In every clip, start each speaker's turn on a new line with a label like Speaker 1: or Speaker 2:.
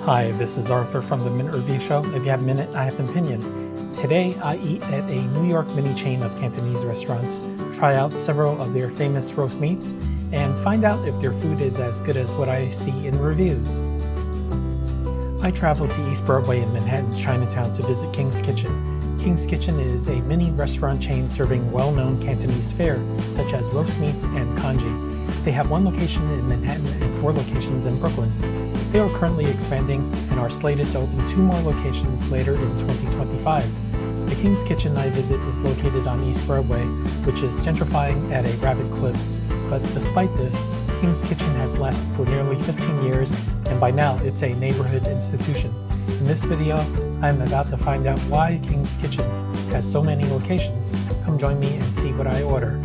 Speaker 1: Hi, this is Arthur from the Minute Review Show. If you have a minute, I have an opinion. Today, I eat at a New York mini chain of Cantonese restaurants, try out several of their famous roast meats, and find out if their food is as good as what I see in reviews. I traveled to East Broadway in Manhattan's Chinatown to visit King's Kitchen. King's Kitchen is a mini restaurant chain serving well-known Cantonese fare, such as roast meats and congee. They have one location in Manhattan and 4 locations in Brooklyn. They are currently expanding and are slated to open 2 more locations later in 2025. The King's Kitchen I visit is located on East Broadway, which is gentrifying at a rapid clip. But despite this, King's Kitchen has lasted for nearly 15 years, and by now it's a neighborhood institution. In this video, I'm about to find out why King's Kitchen has so many locations. Come join me and see what I order.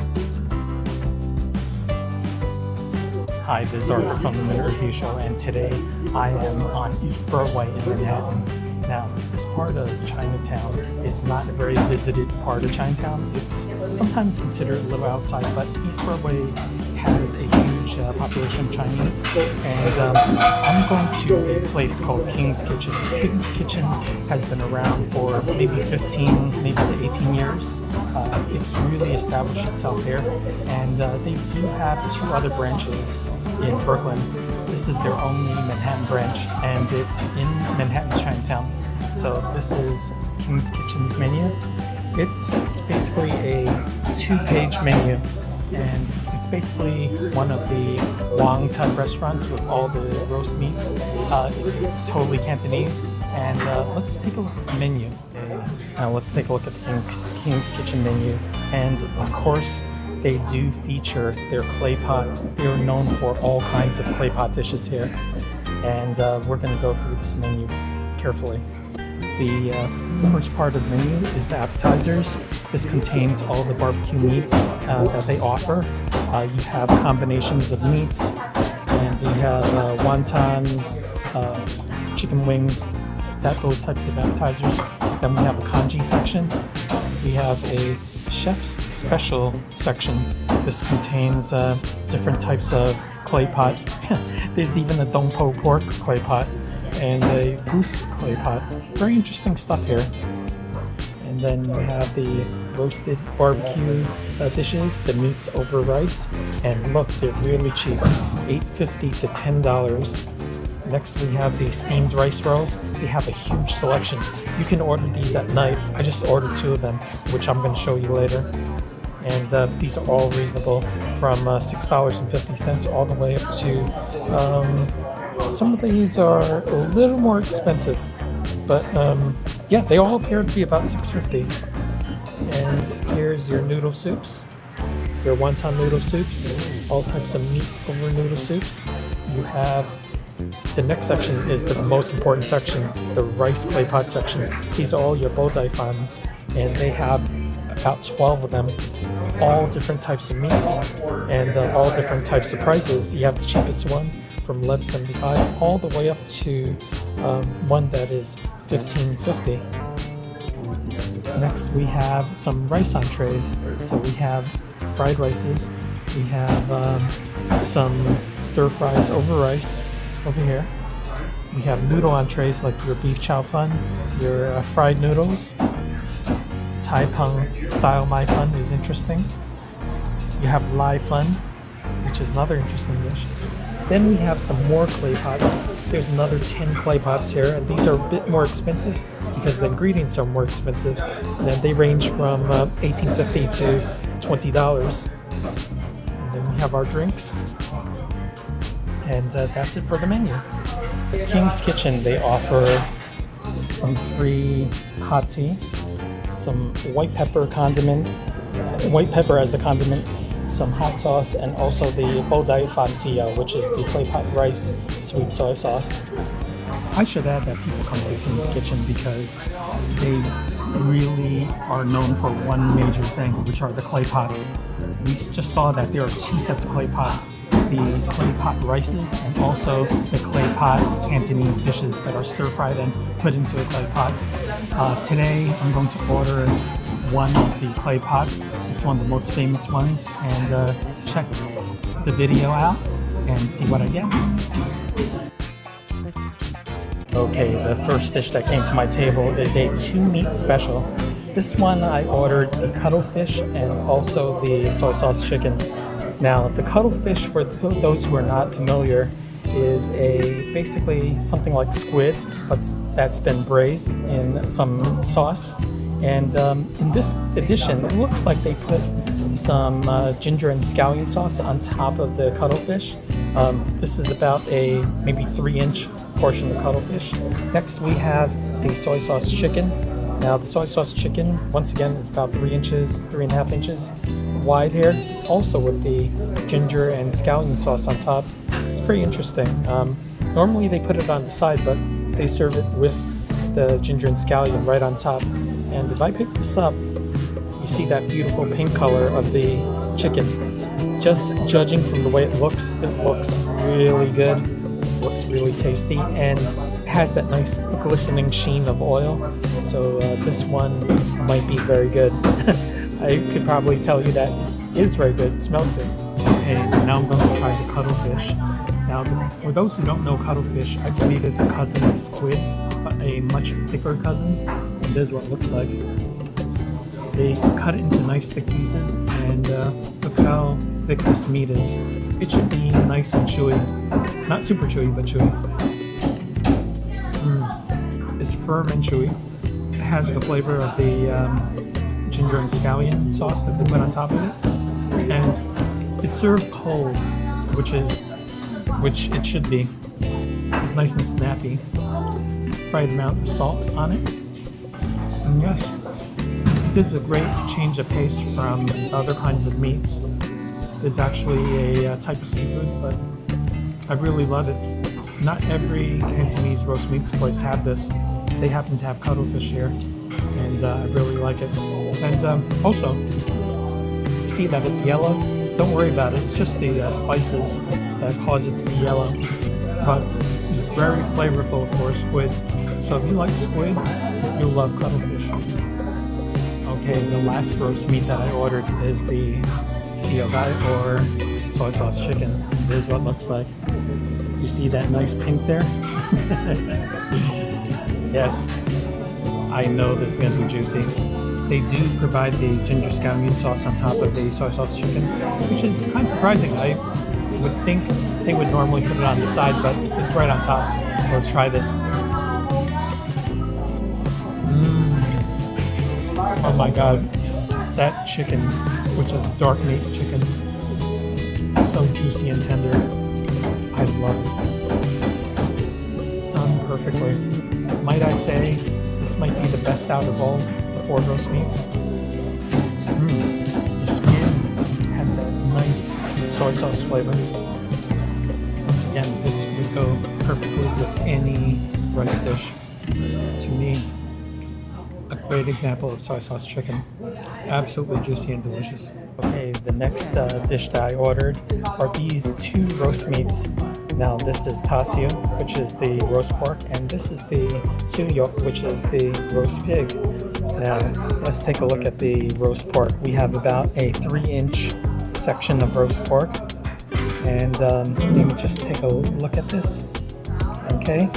Speaker 1: Hi, this is Arthur from the Minute Review Show, and today I am on East Broadway in Manhattan. Now, this part of Chinatown is not a very visited part of Chinatown. It's sometimes considered a little outside, but East Broadway has a huge population of Chinese, and I'm going to a place called King's Kitchen. King's Kitchen has been around for maybe 15, maybe to 18 years. It's really established itself here, and they do have 2 other branches in Brooklyn. This is their only Manhattan branch, and it's in Manhattan's Chinatown. So this is King's Kitchen's menu. It's basically a 2-page menu, and it's basically one of the wonton restaurants with all the roast meats. It's totally Cantonese, and let's take a look at the menu. Now let's take a look at the King's Kitchen menu, and of course they do feature their clay pot. They are known for all kinds of clay pot dishes here, and we're going to go through this menu carefully. The first part of the menu is the appetizers. This contains all the barbecue meats that they offer. You have combinations of meats, and you have wontons, chicken wings, those types of appetizers. Then we have a congee section. We have a chef's special section. This contains different types of clay pot. There's even a dongpo pork clay pot and a goose clay pot. Very interesting stuff here. And then you have the roasted barbecue dishes, the meats over rice. And look, they're really cheap, $8.50 to $10. Next, we have the steamed rice rolls. They have a huge selection. You can order these at night. I just ordered 2 of them, which I'm going to show you later. And these are all reasonable, from $6.50 all the way up to, some of these are a little more expensive. But yeah, they all appear to be about $6.50. And here's your noodle soups, your wonton noodle soups, all types of meat over noodle soups. You have the next section is the most important section, the rice clay pot section. These are all your bodai fans, and they have about 12 of them, all different types of meats, and all different types of prices. You have the cheapest one from $11.75 all the way up to one that is $15.50. Next, we have some rice entrees. So we have fried rices, we have some stir fries over rice. Over here, we have noodle entrees like your beef chow fun, your fried noodles. Tai Peng style mai fun is interesting. You have lai fun, which is another interesting dish. Then we have some more clay pots. There's another 10 clay pots here, and these are a bit more expensive because the ingredients are more expensive. And they range from $18.50 to $20. And then we have our drinks. And that's it for the menu. King's Kitchen, they offer some free hot tea, some white pepper as a condiment, some hot sauce, and also the bodai fan sia, which is the clay pot rice sweet soy sauce. I should add that people come to King's Kitchen because they really are known for one major thing, which are the clay pots. We just saw that there are 2 sets of clay pots, the clay pot rices and also the clay pot Cantonese dishes that are stir-fried and put into a clay pot. Today I'm going to order one of the clay pots. It's one of the most famous ones, and check the video out and see what I get. Okay, the first dish that came to my table is a 2-meat special. This one I ordered the cuttlefish and also the soy sauce chicken. Now, the cuttlefish, for those who are not familiar, is basically something like squid, but that's been braised in some sauce. And in this edition, it looks like they put some ginger and scallion sauce on top of the cuttlefish. This is about a maybe 3-inch portion of cuttlefish. Next, we have the soy sauce chicken. Now, the soy sauce chicken, once again, is about 3.5 inches wide here, also with the ginger and scallion sauce on top. It's pretty interesting. Normally they put it on the side, but they serve it with the ginger and scallion right on top. And if I pick this up, you see that beautiful pink color of the chicken. Just judging from the way it looks really good. It looks really tasty, and it has that nice glistening sheen of oil. So this one might be very good. I could probably tell you that it is very good. It smells good. Okay, now I'm going to try the cuttlefish. Now, for those who don't know cuttlefish, I believe it's a cousin of squid, but a much thicker cousin. And this is what it looks like. They cut it into nice thick pieces, and look how thick this meat is. It should be nice and chewy. Not super chewy, but chewy. It's firm and chewy. It has the flavor of the ginger and scallion sauce that they put on top of it. And it's served cold, which it should be. It's nice and snappy. Right amount of salt on it. And yes, this is a great change of pace from other kinds of meats. This is actually a type of seafood, but I really love it. Not every Cantonese roast meats place have this. They happen to have cuttlefish here, and I really like it. And also, you see that it's yellow? Don't worry about it. It's just the spices that cause it to be yellow. But it's very flavorful for squid. So if you like squid, you'll love cuttlefish. Okay, the last roast meat that I ordered is the congee or soy sauce chicken. This is what it looks like. You see that nice pink there? Yes, I know this is going to be juicy. They do provide the ginger scallion sauce on top of the soy sauce chicken, which is kind of surprising. I would think they would normally put it on the side, but it's right on top. So let's try this. Oh my god, that chicken, which is dark meat chicken, is so juicy and tender. I love it. It's done perfectly. Might I say, this might be the best out of all the 4 roast meats. The skin has that nice soy sauce flavor. Once again, this would go perfectly with any rice dish. To me, a great example of soy sauce chicken. Absolutely juicy and delicious. Okay, the next dish that I ordered are these 2 roast meats. Now this is tasio, which is the roast pork, and this is the suyo, which is the roast pig. Now let's take a look at the roast pork. We have about a 3-inch section of roast pork, and let me just take a look at this. Okay,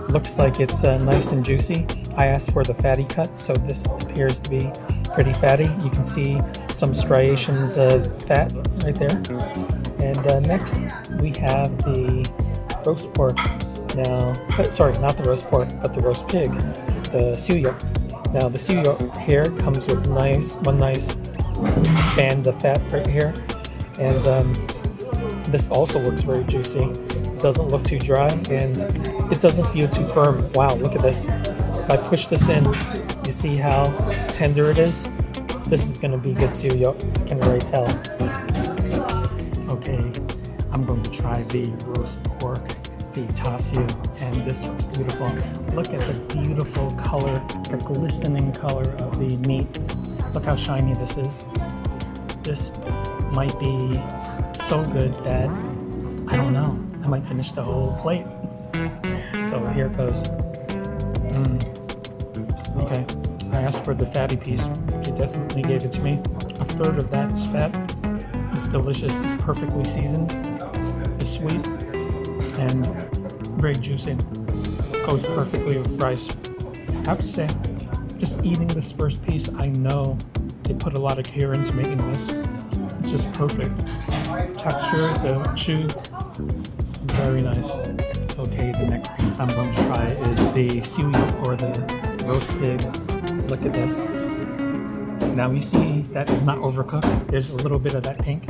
Speaker 1: looks like it's nice and juicy. I asked for the fatty cut, so this appears to be pretty fatty. You can see some striations of fat right there. And next we have the roast pork. Now, sorry, not the roast pork, but the roast pig, the suyo. Now the suyo here comes with one nice band of fat right here, and this also looks very juicy. It doesn't look too dry, and it doesn't feel too firm. Wow, look at this. If I push this in, you see how tender it is? This is going to be good suyo, I can already tell. Okay, I'm going to try the roast pork, the tasio, and this looks beautiful. Look at the beautiful color, the glistening color of the meat. Look how shiny this is. This might be so good that, I don't know, I might finish the whole plate. So here it goes. Okay, I asked for the fatty piece. They definitely gave it to me. A third of that is fat. It's delicious. It's perfectly seasoned. It's sweet and very juicy. Goes perfectly with rice. I have to say, just eating this first piece, I know they put a lot of care into making this. It's just perfect. Texture, the chew, very nice. Okay, the next piece I'm going to try is the suyu or the roast pig. Look at this. Now you see that is not overcooked. There's a little bit of that pink.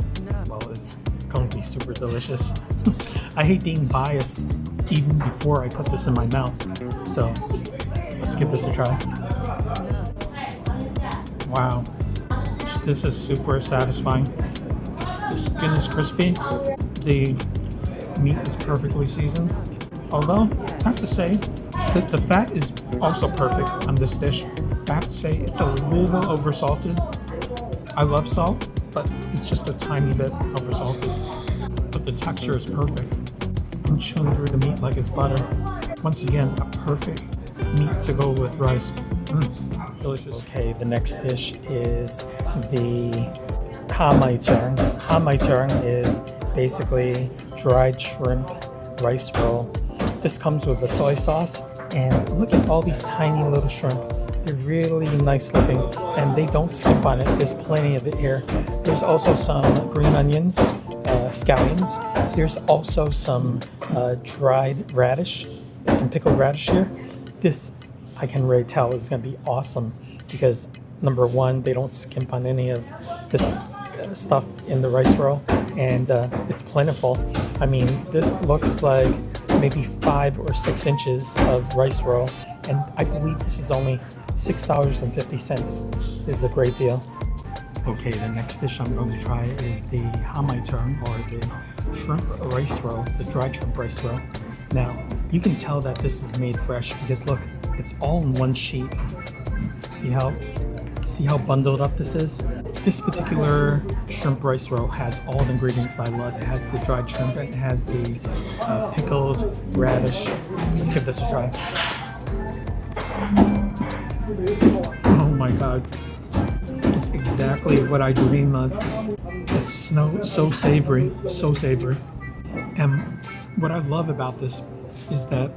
Speaker 1: Well, it's going to be super delicious. I hate being biased even before I put this in my mouth. So let's give this a try. Wow, this is super satisfying. The skin is crispy. The meat is perfectly seasoned. Although, I have to say that the fat is also perfect on this dish. I have to say it's a little oversalted. I love salt, but it's just a tiny bit oversalted. But the texture is perfect. I'm chewing through the meat like it's butter. Once again, a perfect meat to go with rice. Delicious. Okay, the next dish is the hamaitang. Hamaitang is basically dried shrimp rice roll. This comes with a soy sauce, and look at all these tiny little shrimp. They're really nice looking, and they don't skimp on it. There's plenty of it here. There's also some green onions, scallions. There's also some dried radish, some pickled radish here. This, I can really tell, is going to be awesome because number one, they don't skimp on any of this stuff in the rice roll, and it's plentiful. I mean, this looks like maybe 5 or 6 inches of rice roll, and I believe this is only $6.50. Is a great deal. Okay, the next dish I'm going to try is the hamaitang, or the shrimp rice roll, the dried shrimp rice roll. Now, you can tell that this is made fresh because look, it's all in one sheet. See how bundled up this is? This particular shrimp rice roll has all the ingredients I love. It has the dried shrimp, it has the pickled radish. Let's give this a try. Oh my god. It's exactly what I dream of. It's so savory, so savory. And what I love about this is that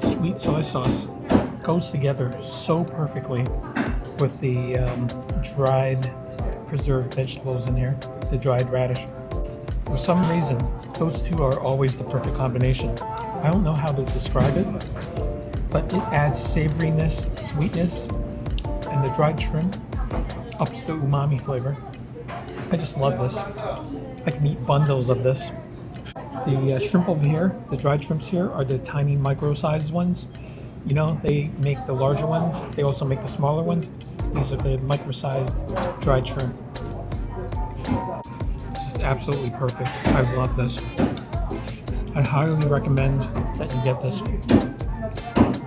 Speaker 1: sweet soy sauce goes together so perfectly with the dried preserved vegetables in here, the dried radish. For some reason, those two are always the perfect combination. I don't know how to describe it, but it adds savoriness, sweetness, and the dried shrimp ups the umami flavor. I just love this. I can eat bundles of this. The shrimp over here, the dried shrimps here, are the tiny micro-sized ones. You know, they make the larger ones. They also make the smaller ones. These are the micro-sized dried shrimp. This is absolutely perfect. I love this. I highly recommend that you get this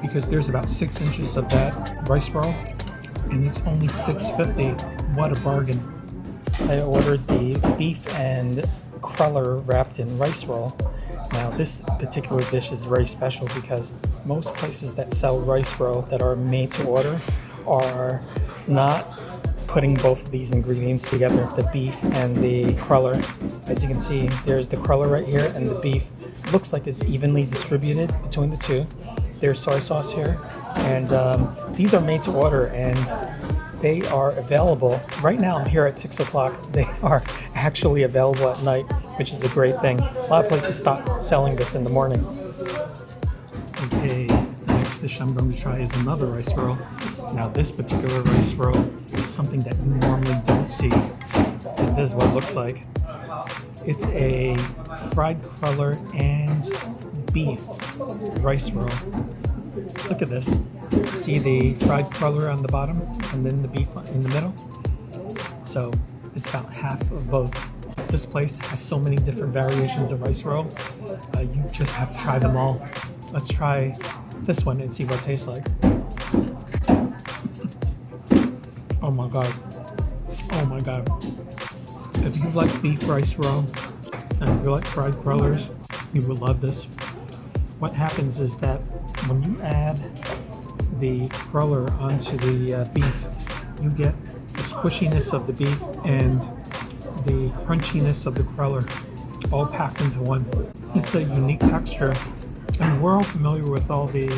Speaker 1: because there's about 6 inches of that rice roll and it's only $6.50. What a bargain. I ordered the beef and Crwler wrapped in rice roll. Now this particular dish is very special because most places that sell rice roll that are made to order are not putting both of these ingredients together, the beef and the Crwler. As you can see, there's the Crwler right here, and the beef looks like it's evenly distributed between the two. There's soy sauce here, and these are made to order, and they are available right now. I'm here at 6 o'clock. They are actually available at night, which is a great thing. A lot of places stop selling this in the morning. Okay, the next dish I'm going to try is another rice roll. Now this particular rice roll is something that you normally don't see. And this is what it looks like. It's a fried Crwler and beef rice roll. Look at this. See the fried Crwler on the bottom and then the beef in the middle? So it's about half of both. This place has so many different variations of rice roll. You just have to try them all. Let's try this one and see what it tastes like. Oh my god. Oh my god. If you like beef rice roll and if you like fried Crwlers, you will love this. What happens is that when you add the Crwler onto the beef, you get the squishiness of the beef and the crunchiness of the Crwler all packed into one. It's a unique texture. I mean, we're all familiar with all the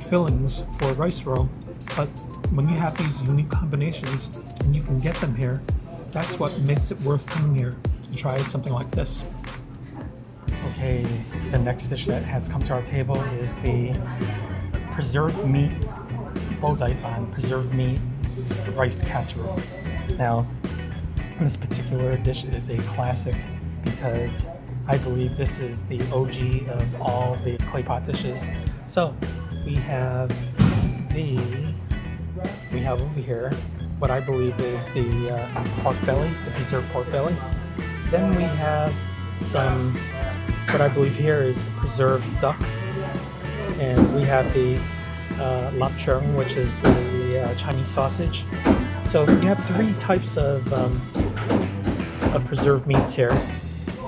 Speaker 1: fillings for rice roll, but when you have these unique combinations and you can get them here, that's what makes it worth coming here to try something like this. Okay, the next dish that has come to our table is the preserved meat preserved meat rice casserole. Now, this particular dish is a classic because I believe this is the OG of all the clay pot dishes. So we have over here what I believe is the pork belly, the preserved pork belly. Then we have some, what I believe here is preserved duck, and we have the lapchung, which is the Chinese sausage. So you have three types of preserved meats here: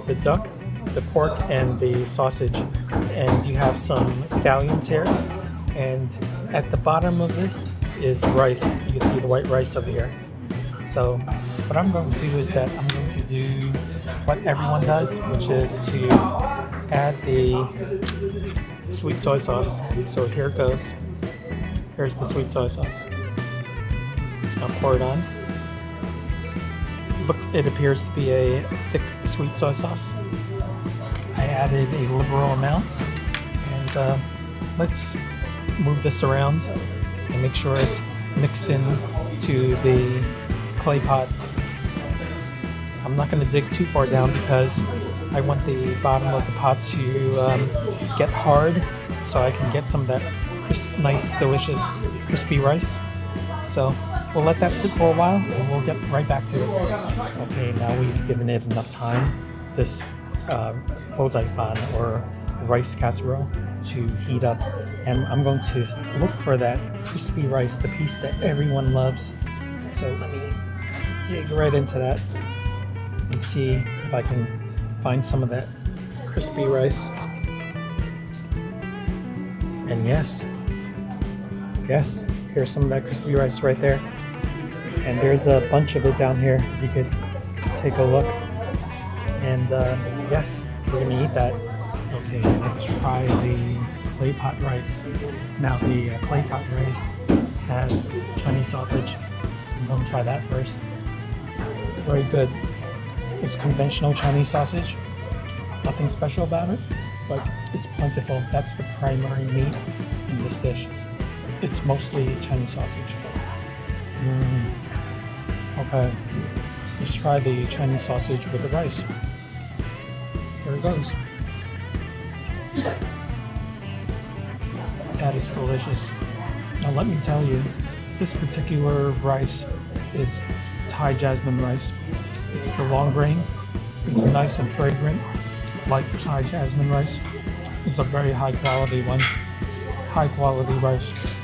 Speaker 1: the duck, the pork, and the sausage. And you have some scallions here. And at the bottom of this is rice. You can see the white rice over here. So what I'm going to do is that I'm going to do what everyone does, which is to add the sweet soy sauce. So here it goes. Here's the sweet soy sauce. Just gonna pour it on. Look, it appears to be a thick sweet soy sauce. I added a liberal amount, and let's move this around and make sure it's mixed in to the clay pot. I'm not going to dig too far down because I want the bottom of the pot to get hard so I can get some of that nice, delicious, crispy rice. So we'll let that sit for a while and we'll get right back to it. Okay, now we've given it enough time, this fan or rice casserole, to heat up, and I'm going to look for that crispy rice, the piece that everyone loves. So let me dig right into that and see if I can find some of that crispy rice. And yes, here's some of that crispy rice right there. And there's a bunch of it down here, if you could take a look. And yes, we're gonna eat that. Okay, let's try the clay pot rice. Now the clay pot rice has Chinese sausage. I'm going to try that first. Very good. It's conventional Chinese sausage. Nothing special about it, but it's plentiful. That's the primary meat in this dish. It's mostly Chinese sausage. Okay, let's try the Chinese sausage with the rice. Here it goes. That is delicious. Now let me tell you, this particular rice is Thai jasmine rice. It's the long grain. It's nice and fragrant, like Thai jasmine rice. It's a very high quality one. High quality rice.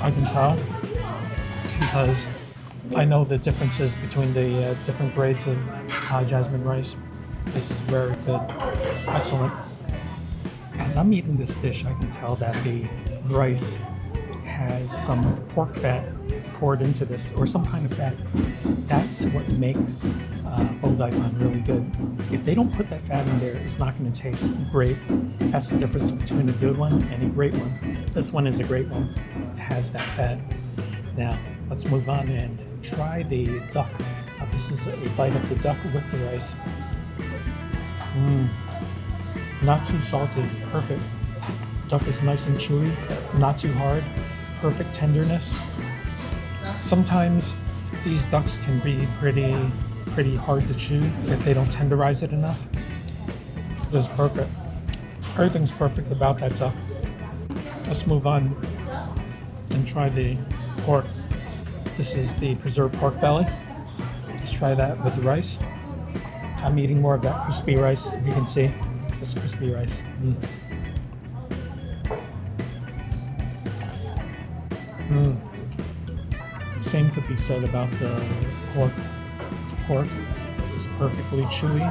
Speaker 1: I can tell because I know the differences between the different grades of Thai jasmine rice. This is very good. Excellent. As I'm eating this dish, I can tell that the rice has some pork fat poured into this, or some kind of fat. That's what makes fan really good. If they don't put that fat in there, it's not going to taste great. That's the difference between a good one and a great one. This one is a great one. It has that fat. Now, let's move on and try the duck. Now, this is a bite of the duck with the rice. Not too salty, perfect. Duck is nice and chewy, not too hard, perfect tenderness. Sometimes these ducks can be pretty hard to chew if they don't tenderize it enough. This is perfect. Everything's perfect about that duck. Let's move on and try the pork. This is the preserved pork belly. Let's try that with the rice. I'm eating more of that crispy rice, if you can see. This crispy rice. Same could be said about the pork. Pork is perfectly chewy,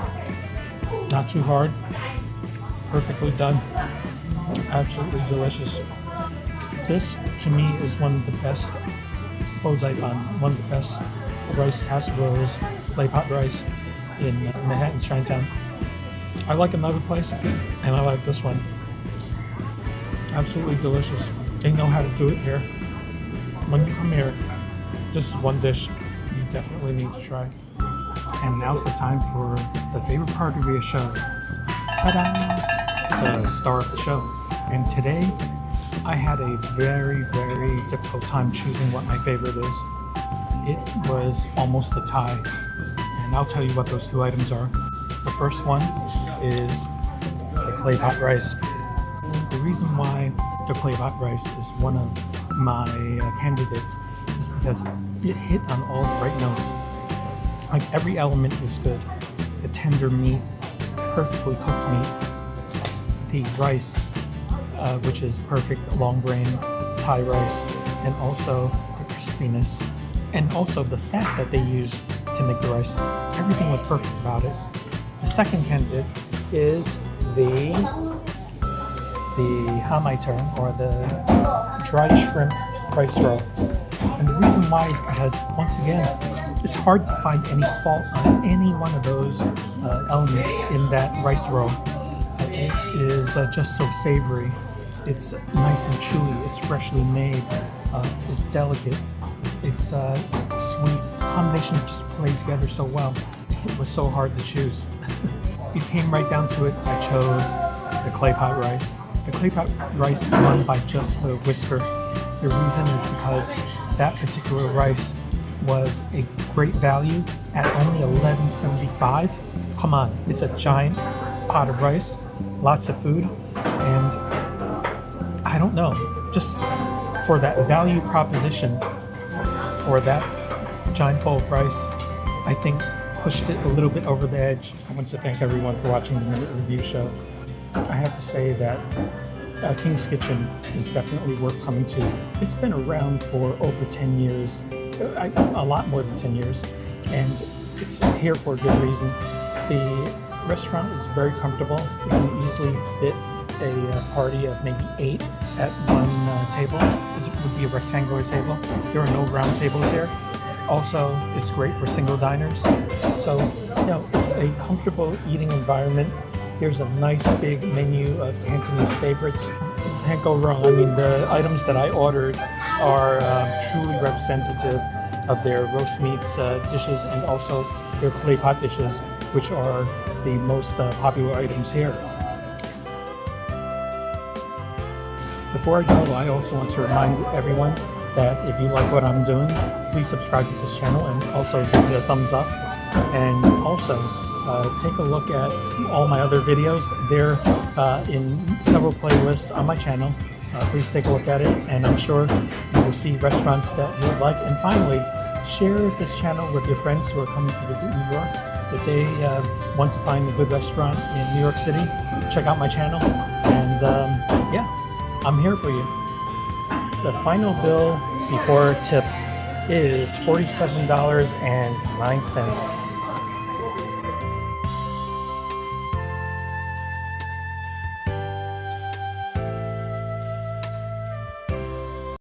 Speaker 1: not too hard, perfectly done, absolutely delicious. This, to me, is one of the best fan, one of the best rice casseroles, clay pot rice in Manhattan, Chinatown. I like another place, and I like this one. Absolutely delicious. They know how to do it here. When you come here, this is one dish you definitely need to try. And now's the time for the favorite part of your show. Ta-da! The star of the show. And today, I had a very, very difficult time choosing what my favorite is. It was almost a tie. And I'll tell you what those two items are. The first one is the clay pot rice. The reason why the clay pot rice is one of my candidates is because it hit on all the right notes. Like every element is good. The tender meat, perfectly cooked meat, the rice, which is perfect long grain Thai rice, and also the crispiness, and also the fat that they use to make the rice. Everything was perfect about it. The second candidate is the hamaitern, or the dried shrimp rice roll. And the reason why is because, once again, it's hard to find any fault on any one of those elements in that rice roll. It is just so savory. It's nice and chewy. It's freshly made. It's delicate. It's sweet. Combinations just play together so well. It was so hard to choose. It came right down to it. I chose the clay pot rice. The clay pot rice won by just the whisker. The reason is because that particular rice was a great value at only $11.75. Come on, it's a giant pot of rice, lots of food, and I don't know, just for that value proposition, for that giant bowl of rice, I think pushed it a little bit over the edge. I want to thank everyone for watching the Minute Review Show. I have to say that King's Kitchen is definitely worth coming to. It's been around for over 10 years, a lot more than 10 years, and it's here for a good reason. The restaurant is very comfortable. You can easily fit a party of maybe 8 at one table. This would be a rectangular table. There are no round tables here. Also, it's great for single diners. So, it's a comfortable eating environment. Here's a nice big menu of Cantonese favorites. You can't go wrong. I mean, the items that I ordered are truly representative of their roast meats dishes, and also their clay pot dishes, which are the most popular items here. Before I go, I also want to remind everyone that if you like what I'm doing, please subscribe to this channel and also give it a thumbs up. And also, take a look at all my other videos. They're in several playlists on my channel. Please take a look at it, and I'm sure you will see restaurants that you would like. And finally, share this channel with your friends who are coming to visit New York. If they want to find a good restaurant in New York City, check out my channel. And yeah, I'm here for you. The final bill before tip is $47.09.